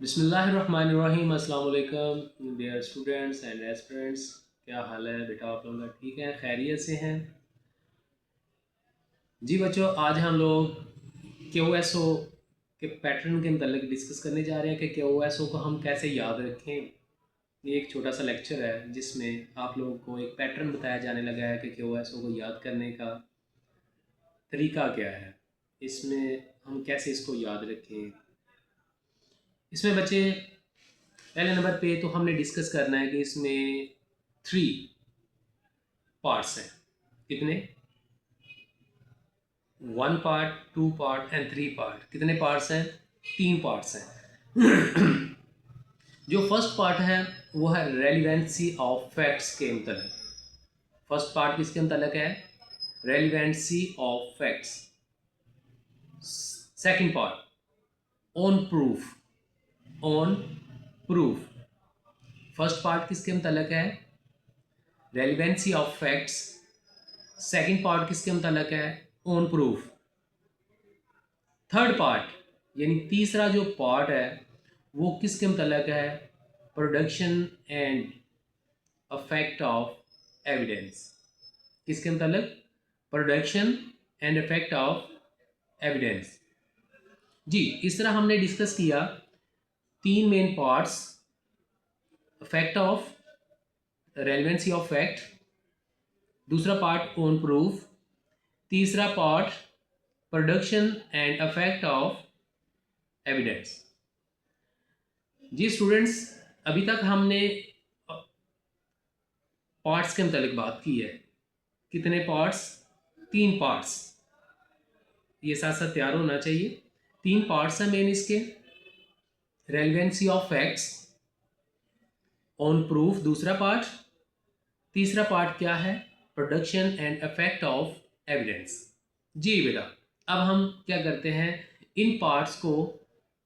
बिस्मिल्लाहिर्रहमानिर्रहीम। अस्सलाम वालेकुम डियर स्टूडेंट्स एंड एस्पिरेंट्स। क्या हाल है बेटा, आप लोगों का ठीक है, खैरियत से हैं? जी बच्चों, आज हम लोग KOSO के पैटर्न के मतलब डिस्कस करने जा रहे हैं कि KOSO को हम कैसे याद रखें। ये एक छोटा सा लेक्चर है जिसमें आप लोगों को एक पैटर्न बताया जाने लगा है कि KOSO को याद करने का तरीका क्या है, इसमें हम कैसे इसको याद रखें। इसमें बच्चे पहले नंबर पे तो हमने डिस्कस करना है कि इसमें 3 पार्ट्स हैं। कितने? 1 पार्ट, 2 पार्ट एंड 3 पार्ट। कितने पार्ट्स हैं? 3 पार्ट्स हैं। जो फर्स्ट पार्ट है वो है रेलिवेंसी ऑफ फैक्ट्स के मतलब। फर्स्ट पार्ट किसके मतलब है? Relevancy of facts. Second part on proof. On proof. First part किसके मतलब है? Relevancy of facts. Second part किसके मतलब है? On proof. थर्ड पार्ट यानी तीसरा जो पार्ट है वो किसके मतलब है? Production and affect of evidence. किसके मतलब? Production and effect of evidence. जी, इस तरह हमने डिस्कस किया 3 main parts. Effect of, relevancy of fact, दूसरा पार्ट ऑन प्रूफ, तीसरा part production and effect of evidence. जी स्टूडेंट्स, अभी तक हमने पार्ट्स के मतलब बात की है। कितने पार्ट्स? 3 पार्ट्स। ये साथ साथ तैयार होना चाहिए। 3 पार्ट्स हैं मेन इसके। Relevancy of facts, on proof दूसरा पार्ट, तीसरा पार्ट क्या है? Production and effect of evidence. जी बेटा, अब हम क्या करते हैं, इन पार्ट्स को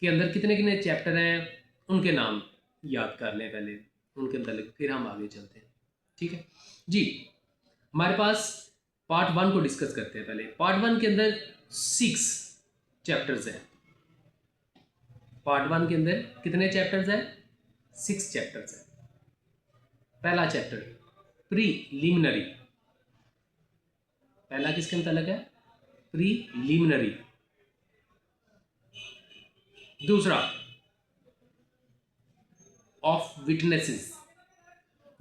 के अंदर कितने कितने चैप्टर हैं उनके नाम याद कर लें पहले, उनके मतलब फिर हम आगे चलते हैं। ठीक है जी। हमारे पास पार्ट 1 को डिस्कस करते हैं। पहले पार्ट 1 के अंदर 6 चैप्टर्स हैं। पार्ट 1 के अंदर कितने चैप्टर्स हैं? 6 चैप्टर्स हैं। पहला चैप्टर प्रीलिमिनरी। पहला किसके मतलब है? प्रीलिमिनरी। दूसरा ऑफ विटनेसेस।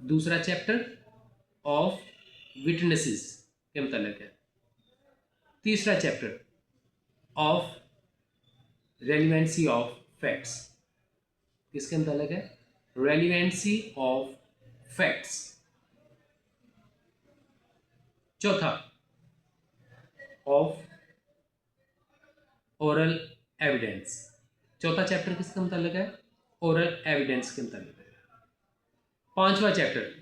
दूसरा चैप्टर ऑफ विटनेसेस के मतलब है। तीसरा chapter of relevancy of facts. किसके मतलब है? Relevancy of facts. चौथा ऑफ ओरल एविडेंस। चौथा चैप्टर किसका मतलब है? ओरल एविडेंस के मतलब है। पांचवा चैप्टर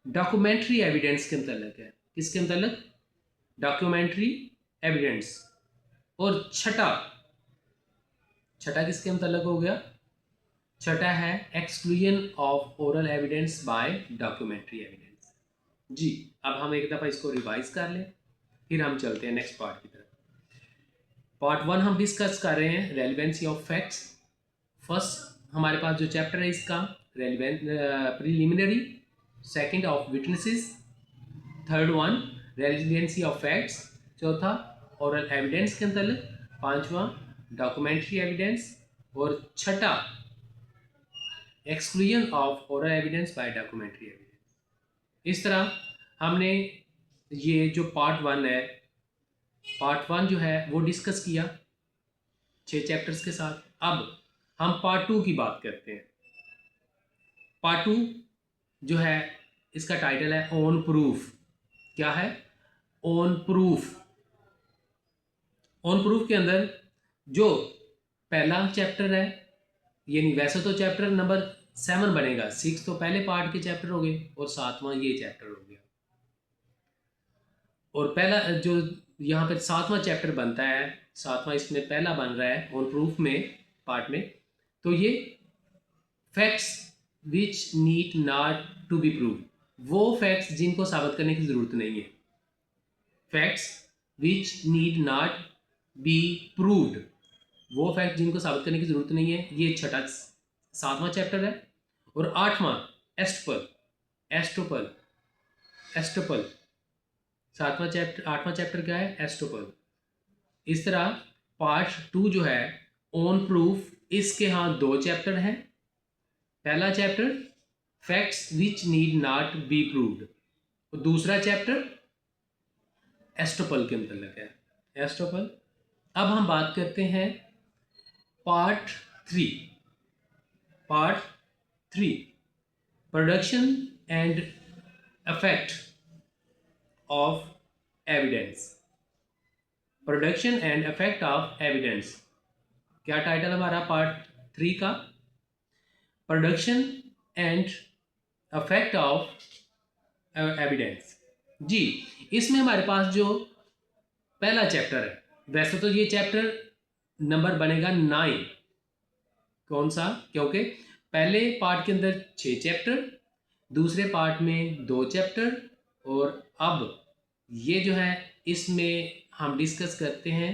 डॉक्यूमेंट्री एविडेंस के मतलब है। किसके मतलब? Documentary evidence. और छठा, छठा किसके मतलब हो गया? छठा है exclusion of oral evidence by documentary evidence. जी, अब हम एक दफ़ा इसको रिवाइज कर लें, फिर हम चलते हैं नेक्स्ट पार्ट की तरफ। पार्ट 1 हम डिस्कस कर रहे हैं रेलिवेंसी ऑफ फैक्ट्स। फर्स्ट हमारे पास जो चैप्टर है इसका relevant preliminary, second of witnesses, third one relevancy of facts, चौथा ओरल एविडेंस के अंतर्गत, पांचवा डॉक्यूमेंट्री एविडेंस और छठा exclusion of oral evidence by documentary evidence. इस तरह हमने ये जो पार्ट 1 है, पार्ट 1 जो है वो डिस्कस किया 6 चैप्टर्स के साथ। अब हम पार्ट 2 की बात करते हैं। पार्ट 2 जो है इसका टाइटल है ऑन प्रूफ। क्या है? On proof. ऑन प्रूफ के अंदर जो पहला चैप्टर है, यानी वैसे तो चैप्टर नंबर 7 बनेगा, 6 तो पहले पार्ट के चैप्टर हो गए और 7वां ये चैप्टर हो गया। और पहला जो यहाँ पे 7वां चैप्टर बनता है, 7वां इसमें पहला बन रहा है ऑन प्रूफ में पार्ट में, तो ये facts which need not to be prove. वो फैक्ट्स जिनको साबित करने की जरूरत नहीं है। Facts which need not be proved, वो फैक्ट जिनको साबित करने की ज़रूरत नहीं है, ये छठा 7वां चैप्टर है। और 8वां एस्ट्रोपल, एस्ट्रोपल, एस्ट्रोपल, 8वां चैप्टर क्या है? एस्ट्रोपल। इस तरह पार्ट 2 जो है ऑन प्रूफ, इसके यहाँ 2 चैप्टर हैं। पहला chapter facts which need not be proved, और दूसरा चैप्टर एस्ट्रोपल के मतलब है, एस्ट्रोपल। अब हम बात करते हैं part 3। Part 3 production and effect of evidence. Production and effect of evidence, क्या टाइटल हमारा पार्ट 3 का? Production and effect of evidence. जी, इसमें हमारे पास जो पहला चैप्टर है, वैसे तो ये चैप्टर नंबर बनेगा 9। कौन सा? क्योंकि पहले पार्ट के अंदर 6 चैप्टर, दूसरे पार्ट में 2 चैप्टर, और अब ये जो है इसमें हम डिस्कस करते हैं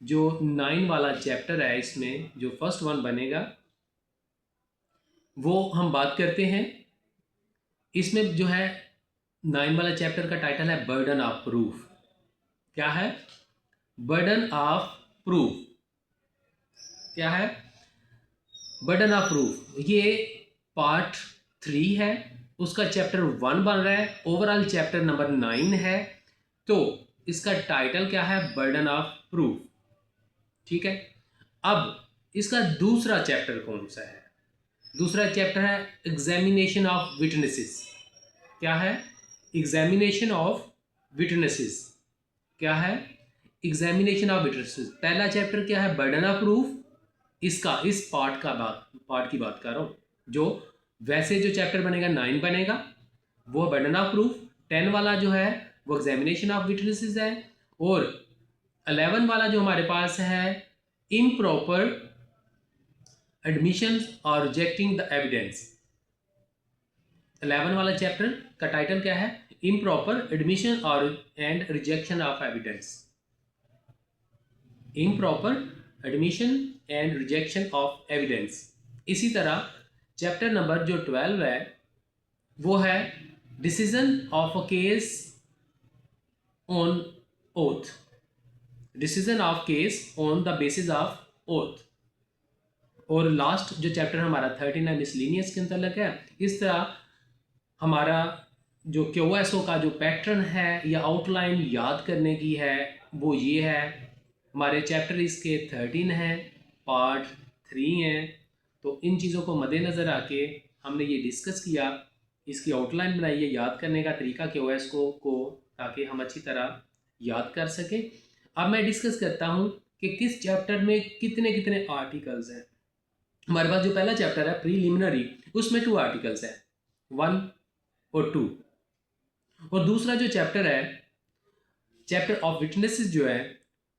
जो 9 वाला चैप्टर है। इसमें जो फर्स्ट वन बनेगा वो हम बात करते हैं। इसमें जो है 9 वाला चैप्टर का टाइटल है बर्डन ऑफ प्रूफ। क्या है? Burden of proof. क्या है? Burden of proof. ये पार्ट 3 है, उसका चैप्टर 1 बन रहा है, ओवरऑल चैप्टर नंबर 9 है, तो इसका टाइटल क्या है? Burden of proof. ठीक है। अब इसका दूसरा चैप्टर कौन सा है? दूसरा चैप्टर है एग्जामिनेशन ऑफ विटनेसेस। क्या है? Examination of witnesses. क्या है? Examination of witnesses. पहला चैप्टर क्या है? Burden of proof. इसका इस पार्ट की बात कर रहा हूँ। जो वैसे जो चैप्टर बनेगा 9 बनेगा वो बर्डन ऑफ प्रूफ। 10 वाला जो है वो एग्जामिनेशन ऑफ विटनेसेस है, और 11 वाला जो हमारे पास है इम्प्रॉपर एडमिशन और रिजेक्टिंग द एविडेंस। 11 वाला चैप्टर का टाइटल क्या है? इम्प्रॉपर एडमिशन और and rejection of evidence. Improper admission and rejection of evidence. इसी तरह चैप्टर नंबर जो 12 है वो है decision of a case on oath. Decision of case on the basis of oath. और लास्ट जो चैप्टर हमारा 13 है मिसलिनियस के अंतर्गत है। इस तरह हमारा जो QSO का जो पैटर्न है या आउटलाइन याद करने की है वो ये है। हमारे चैप्टर इसके 13 हैं, पार्ट 3 हैं, तो इन चीज़ों को मद्देनज़र आके हमने ये डिस्कस किया, इसकी आउटलाइन बनाई है, याद करने का तरीका QSO को, ताकि हम अच्छी तरह याद कर सकें। अब मैं डिस्कस करता हूँ कि किस चैप्टर में कितने कितने आर्टिकल्स हैं। हमारे पास जो पहला चैप्टर है प्रीलिमिनरी, उसमें 2 आर्टिकल्स हैं, 1 और 2। और दूसरा जो चैप्टर है चैप्टर ऑफ विटनेसेस जो है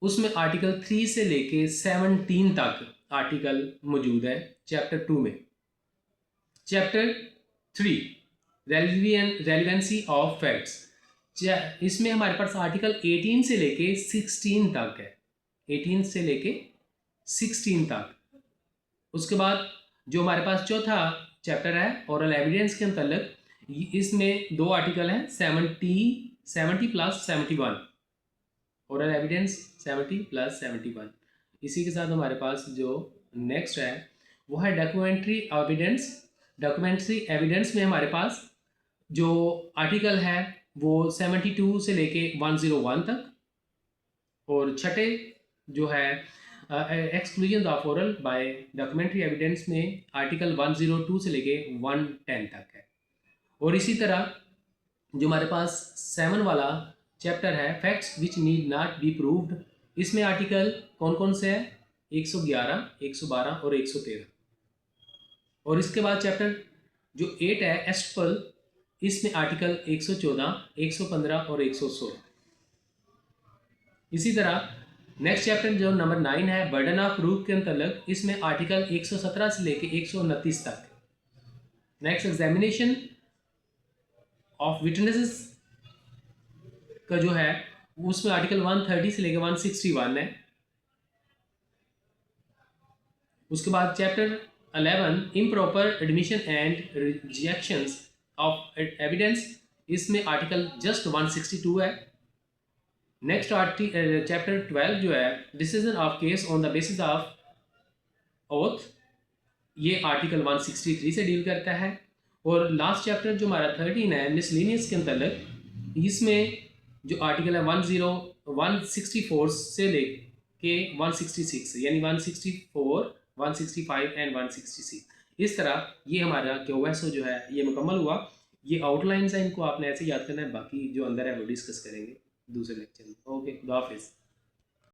उसमें आर्टिकल 3 से लेके 17 तक आर्टिकल मौजूद है चैप्टर 2 में। चैप्टर 3 रेलिवेंसी ऑफ फैक्ट्स, इसमें हमारे पास आर्टिकल 18 से लेके 16 तक है, 18 से लेके 16 तक। उसके बाद जो हमारे पास चौथा चैप्टर है ओरल एविडेंस के अंतर्गत, इसमें 2 आर्टिकल हैं 70 प्लस 71। Oral evidence 70 plus 71। इसी के साथ हमारे पास जो नेक्स्ट है वो है डॉक्यूमेंट्री एविडेंस। डॉक्यूमेंट्री एविडेंस में हमारे पास जो आर्टिकल है वो 72 से लेके 101 तक, और छठे जो है exclusion of oral by documentary evidence में आर्टिकल 102 से लेके 110 तक है। और इसी तरह जो हमारे पास 7 वाला चैप्टर है facts which need not be proved, इसमें आर्टिकल कौन कौन से हैं? 111, 112 और 113। और इसके बाद चैप्टर जो 8 है एस्ट्रोपल, इसमें आर्टिकल 114, 115 और 116। इसी तरह नेक्स्ट चैप्टर जो नंबर 9 है बर्डन ऑफ प्रूफ के अंतर्गत, इसमें आर्टिकल 117 से लेके 129 तक। नेक्स्ट एग्जामिनेशन ऑफ विटनेसेस का जो है उसमें आर्टिकल 130 से लेके 161 है। उसके बाद chapter 11 improper admission and rejections of evidence, इसमें आर्टिकल जस्ट 162 है। नेक्स्ट चैप्टर 12 जो है decision of case on the basis of oath, ये आर्टिकल 163 से डील करता है। और लास्ट चैप्टर जो हमारा 13 है मिसलेनियस के अंतर्गत, इसमें जो आर्टिकल है 164 से लेके 166, यानी 164, 165 एंड 166, इस तरह ये हमारा क्यूएसओ जो है ये मुकम्मल हुआ। ये आउटलाइंस है, इनको आपने ऐसे याद करना है, बाकी जो अंदर है वो डिस्कस करेंगे दूसरे लेक्चर में। ओके, खुदा हाफिज़।